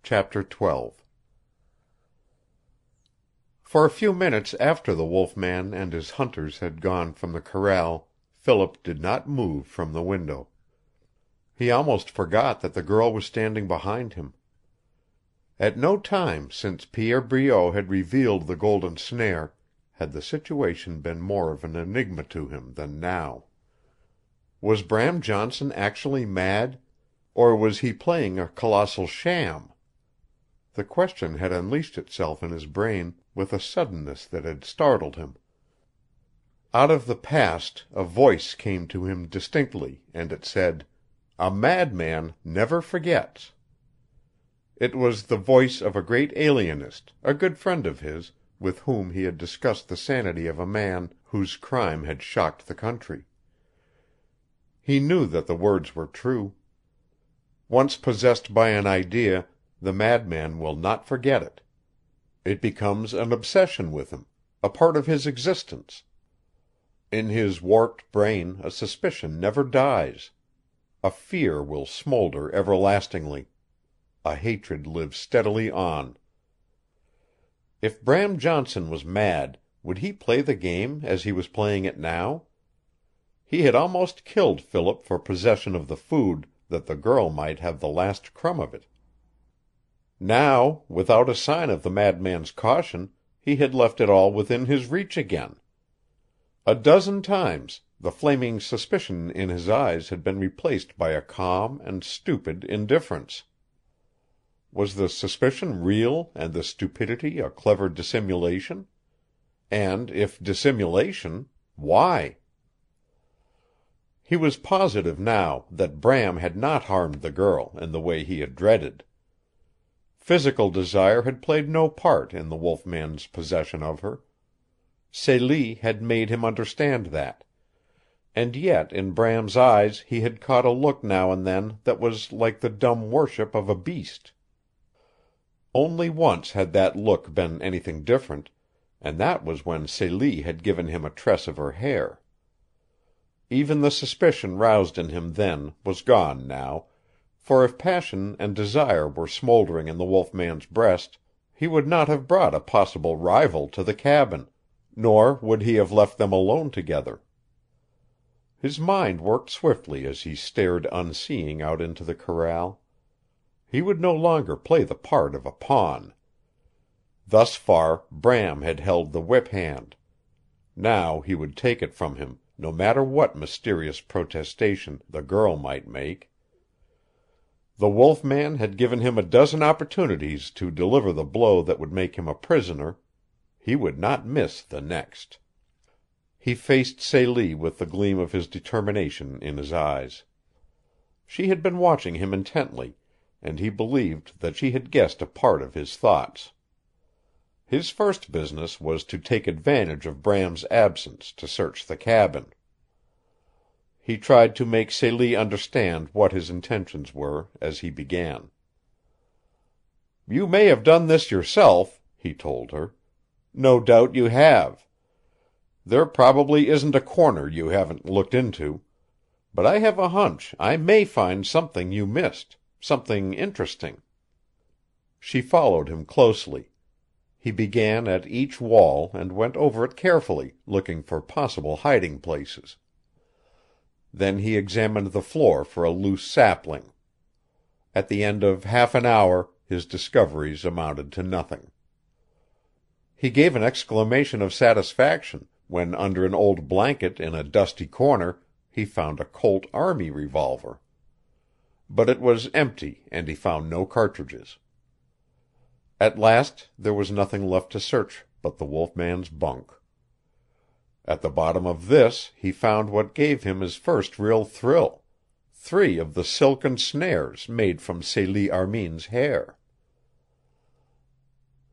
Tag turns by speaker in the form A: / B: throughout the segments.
A: Chapter 12 For a few minutes after the wolf man and his hunters had gone from the corral, Philip did not move from the window. He almost forgot that the girl was standing behind him. At no time since Pierre Breault had revealed the golden snare had the situation been more of an enigma to him than now. Was Bram Johnson actually mad, or was he playing a colossal sham? The question had unleashed itself in his brain with a suddenness that had startled him. Out of the past a voice came to him distinctly, and it said, "A madman never forgets." It was the voice of a great alienist, a good friend of his, with whom he had discussed the sanity of a man whose crime had shocked the country. He knew that the words were true. Once possessed by an idea, the madman will not forget it. It becomes an obsession with him, a part of his existence. In his warped brain a suspicion never dies. A fear will smolder everlastingly. A hatred lives steadily on. If Bram Johnson was mad, would he play the game as he was playing it now? He had almost killed Philip for possession of the food, that the girl might have the last crumb of it. Now, without a sign of the madman's caution, he had left it all within his reach again. A dozen times the flaming suspicion in his eyes had been replaced by a calm and stupid indifference. Was the suspicion real and the stupidity a clever dissimulation? And if dissimulation, why? He was positive now that Bram had not harmed the girl in the way he had dreaded. Physical desire had played no part in the wolf man's possession of her. Celie had made him understand that, and yet in Bram's eyes he had caught a look now and then that was like the dumb worship of a beast. Only once had that look been anything different, and that was when Celie had given him a tress of her hair. Even the suspicion roused in him then was gone now, for if passion and desire were smoldering in the wolf man's breast, he would not have brought a possible rival to the cabin, nor would he have left them alone together. His mind worked swiftly as he stared unseeing out into the corral. He would no longer play the part of a pawn. Thus far Bram had held the whip hand. Now he would take it from him, no matter what mysterious protestation the girl might make. The wolf man had given him a dozen opportunities to deliver the blow that would make him a prisoner. He would not miss the next. He faced Celie with the gleam of his determination in his eyes. She had been watching him intently, and he believed that she had guessed a part of his thoughts. His first business was to take advantage of Bram's absence to search the cabin. He tried to make Celie understand what his intentions were as he began. "You may have done this yourself," he told her. "No doubt you have. There probably isn't a corner you haven't looked into. But I have a hunch I may find something you missed, something interesting." She followed him closely. He began at each wall and went over it carefully, looking for possible hiding places. Then he examined the floor for a loose sapling. At the end of half an hour his discoveries amounted to nothing. He gave an exclamation of satisfaction when under an old blanket in a dusty corner he found a Colt Army revolver. But it was empty and he found no cartridges. At last there was nothing left to search but the wolf man's bunk. At the bottom of this he found what gave him his first real thrill, 3 of the silken snares made from Celie Armin's hair.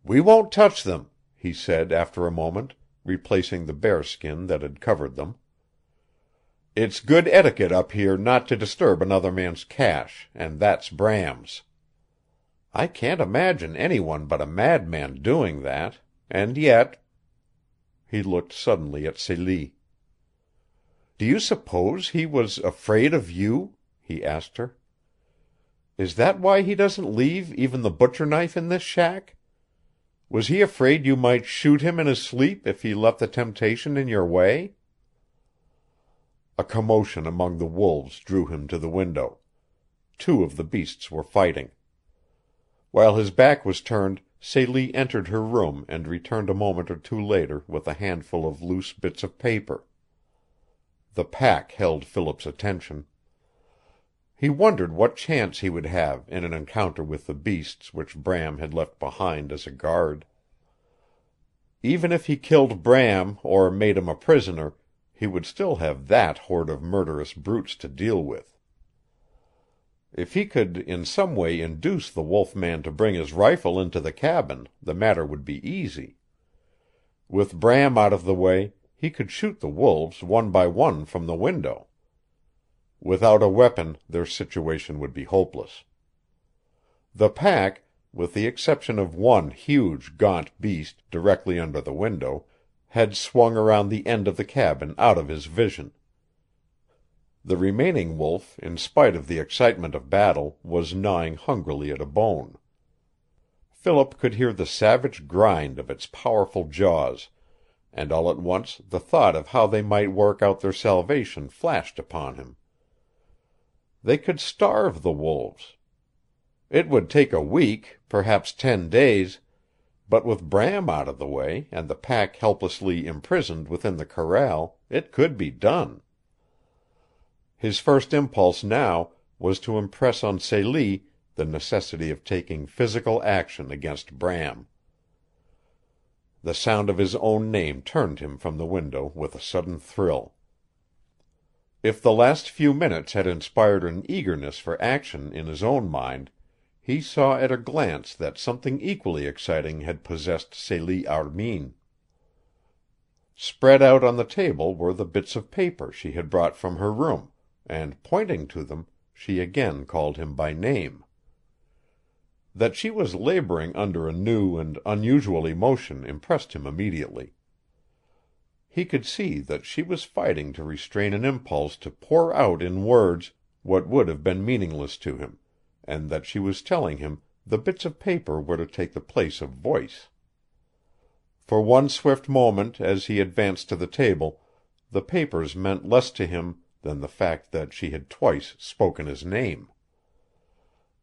A: "We won't touch them," he said after a moment, replacing the bearskin that had covered them. "It's good etiquette up here not to disturb another man's cache, and that's Bram's. I can't imagine any one but a madman doing that, and yet—" He looked suddenly at Celie. "Do you suppose he was afraid of you?" he asked her. Is that why he doesn't leave even the butcher knife in this shack? Was he afraid you might shoot him in his sleep if he left the temptation in your way?" A commotion among the wolves drew him to the window. Two of the beasts were fighting. While his back was turned, Celie entered her room and returned a moment or two later with a handful of loose bits of paper. The pack held Philip's attention. He wondered what chance he would have in an encounter with the beasts which Bram had left behind as a guard. Even if he killed Bram or made him a prisoner, he would still have that horde of murderous brutes to deal with. If he could in some way induce the wolf man to bring his rifle into the cabin, the matter would be easy. With Bram out of the way, he could shoot the wolves one by one from the window. Without a weapon, their situation would be hopeless. The pack, with the exception of one huge, gaunt beast directly under the window, had swung around the end of the cabin out of his vision. The remaining wolf, in spite of the excitement of battle, was gnawing hungrily at a bone. Philip could hear the savage grind of its powerful jaws, and all at once the thought of how they might work out their salvation flashed upon him. They could starve the wolves. It would take a week, perhaps 10 days, but with Bram out of the way and the pack helplessly imprisoned within the corral, it could be done. His first impulse now was to impress on Celie the necessity of taking physical action against Bram. The sound of his own name turned him from the window with a sudden thrill. If the last few minutes had inspired an eagerness for action in his own mind, he saw at a glance that something equally exciting had possessed Celie Armin. Spread out on the table were the bits of paper she had brought from her room, and, pointing to them, she again called him by name. That she was laboring under a new and unusual emotion impressed him immediately. He could see that she was fighting to restrain an impulse to pour out in words what would have been meaningless to him, and that she was telling him the bits of paper were to take the place of voice. For one swift moment as he advanced to the table, the papers meant less to him than the fact that she had twice spoken his name.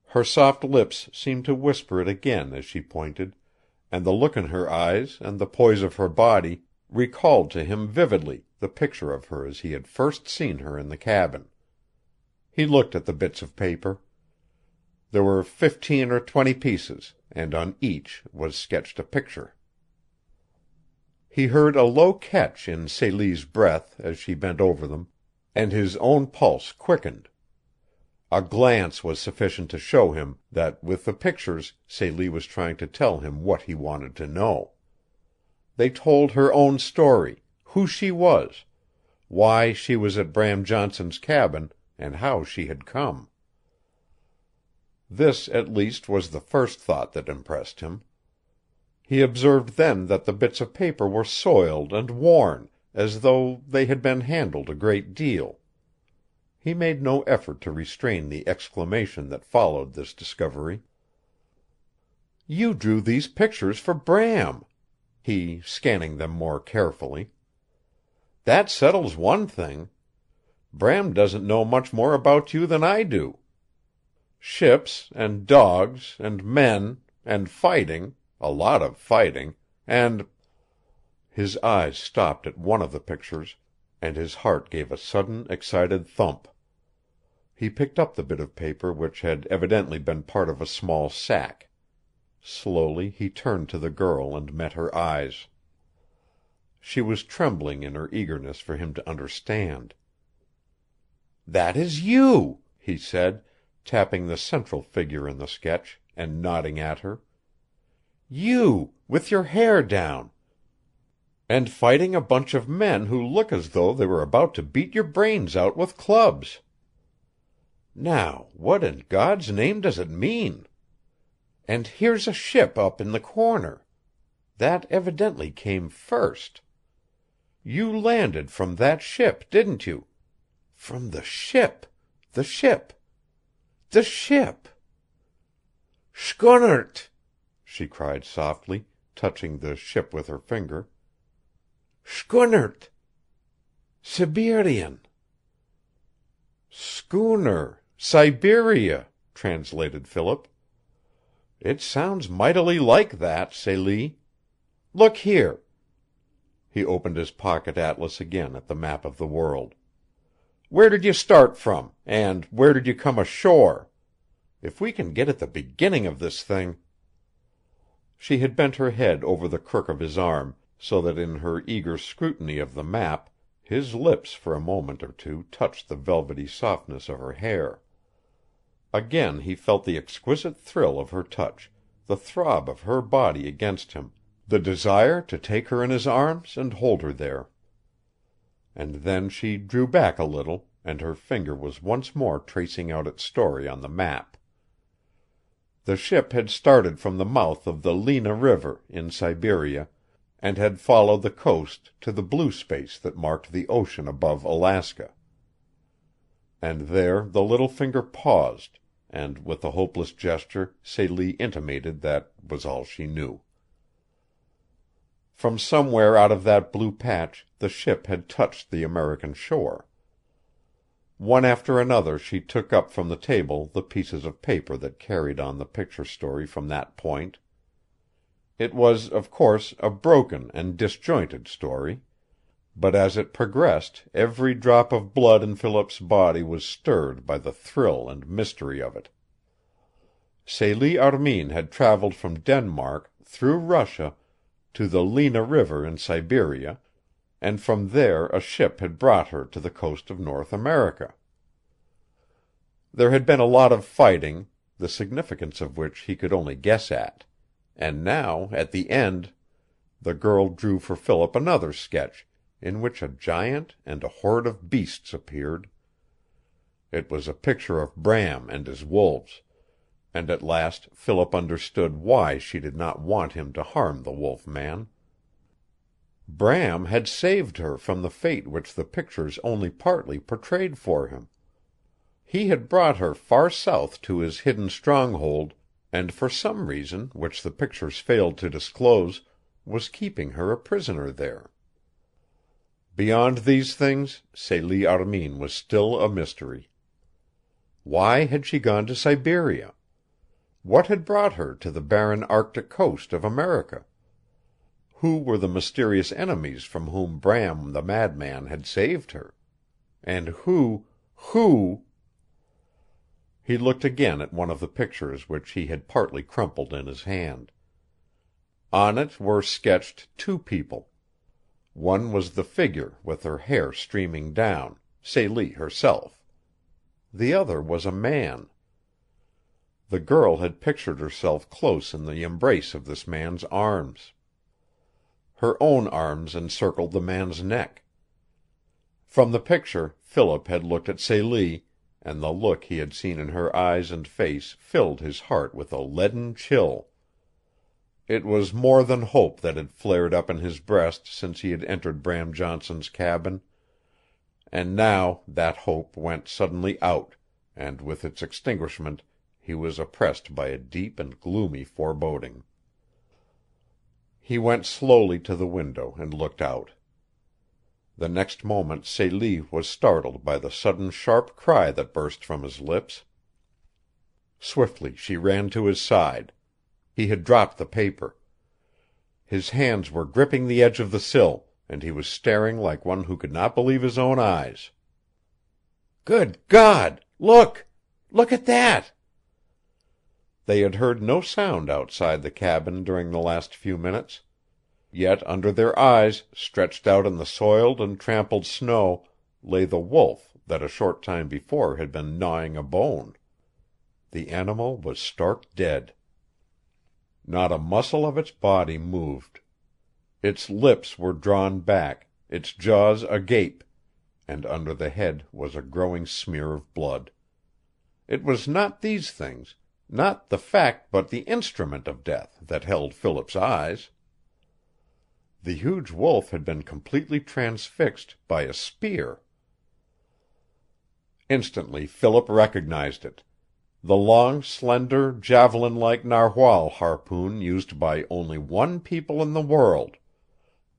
A: Her soft lips seemed to whisper it again as she pointed, and the look in her eyes and the poise of her body recalled to him vividly the picture of her as he had first seen her in the cabin. He looked at the bits of paper. There were 15 or 20 pieces, and on each was sketched a picture. He heard a low catch in Celie's breath as she bent over them, and his own pulse quickened. A glance was sufficient to show him that with the pictures Celie was trying to tell him what he wanted to know. They told her own story, who she was, why she was at Bram Johnson's cabin, and how she had come. This, at least, was the first thought that impressed him. He observed then that the bits of paper were soiled and worn, as though they had been handled a great deal. He made no effort to restrain the exclamation that followed this discovery. "You drew these pictures for Bram," he, scanning them more carefully. "That settles one thing. Bram doesn't know much more about you than I do. Ships, and dogs, and men, and fighting, a lot of fighting, and—" His eyes stopped at one of the pictures, and his heart gave a sudden, excited thump. He picked up the bit of paper which had evidently been part of a small sack. Slowly he turned to the girl and met her eyes. She was trembling in her eagerness for him to understand. "That is you," he said, tapping the central figure in the sketch, and nodding at her. "You, with your hair down, and fighting a bunch of men who look as though they were about to beat your brains out with clubs. Now, what in God's name does it mean? And here's a ship up in the corner. That evidently came first. You landed from that ship, didn't you? From the ship, the ship, the ship!" "Skunnert!" she cried softly, touching the ship with her finger. "Skunnert! Siberian!" "Schooner, Siberia," translated Philip. "It sounds mightily like that, Celie. Look here." He opened his pocket atlas again at the map of the world. "Where did you start from, and where did you come ashore? If we can get at the beginning of this thing." She had bent her head over the crook of his arm, so that in her eager scrutiny of the map his lips for a moment or two touched the velvety softness of her hair. Again he felt the exquisite thrill of her touch, the throb of her body against him, the desire to take her in his arms and hold her there. And then she drew back a little, and her finger was once more tracing out its story on the map. The ship had started from the mouth of the Lena River, in Siberia, and had followed the coast to the blue space that marked the ocean above Alaska. And there the little finger paused, and with a hopeless gesture Celie intimated that was all she knew. From somewhere out of that blue patch the ship had touched the American shore. One after another she took up from the table the pieces of paper that carried on the picture story from that point. It was, of course, a broken and disjointed story, but as it progressed every drop of blood in Philip's body was stirred by the thrill and mystery of it. Celie Armin had traveled from Denmark, through Russia, to the Lena River in Siberia, and from there a ship had brought her to the coast of North America. There had been a lot of fighting, the significance of which he could only guess at, and now, at the end, the girl drew for Philip another sketch, in which a giant and a horde of beasts appeared. It was a picture of Bram and his wolves, and at last Philip understood why she did not want him to harm the wolf man. Bram had saved her from the fate which the pictures only partly portrayed for him. He had brought her far south to his hidden stronghold, and for some reason, which the pictures failed to disclose, was keeping her a prisoner there. Beyond these things, Celie Armin was still a mystery. Why had she gone to Siberia? What had brought her to the barren Arctic coast of America? Who were the mysterious enemies from whom Bram the madman had saved her? And who? He looked again at one of the pictures which he had partly crumpled in his hand. On it were sketched two people. One was the figure with her hair streaming down, Celie herself. The other was a man. The girl had pictured herself close in the embrace of this man's arms. Her own arms encircled the man's neck. From the picture Philip had looked at Celie, and the look he had seen in her eyes and face filled his heart with a leaden chill. It was more than hope that had flared up in his breast since he had entered Bram Johnson's cabin, and now that hope went suddenly out, and with its extinguishment he was oppressed by a deep and gloomy foreboding. He went slowly to the window and looked out. The next moment Celie was startled by the sudden sharp cry that burst from his lips. Swiftly she ran to his side. He had dropped the paper. His hands were gripping the edge of the sill, and he was staring like one who could not believe his own eyes. "Good God! Look! Look at that!" They had heard no sound outside the cabin during the last few minutes. Yet under their eyes, stretched out in the soiled and trampled snow, lay the wolf that a short time before had been gnawing a bone. The animal was stark dead. Not a muscle of its body moved. Its lips were drawn back, its jaws agape, and under the head was a growing smear of blood. It was not these things, not the fact but the instrument of death, that held Philip's eyes. The huge wolf had been completely transfixed by a spear. Instantly Philip recognized it. The long, slender, javelin-like narwhal harpoon used by only one people in the world,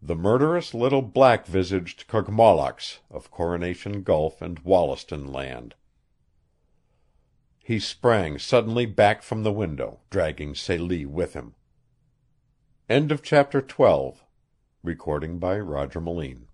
A: the murderous little black-visaged Kogmollocks of Coronation Gulf and Wollaston Land. He sprang suddenly back from the window, dragging Celie with him. End of chapter 12. Recording by Roger Moline.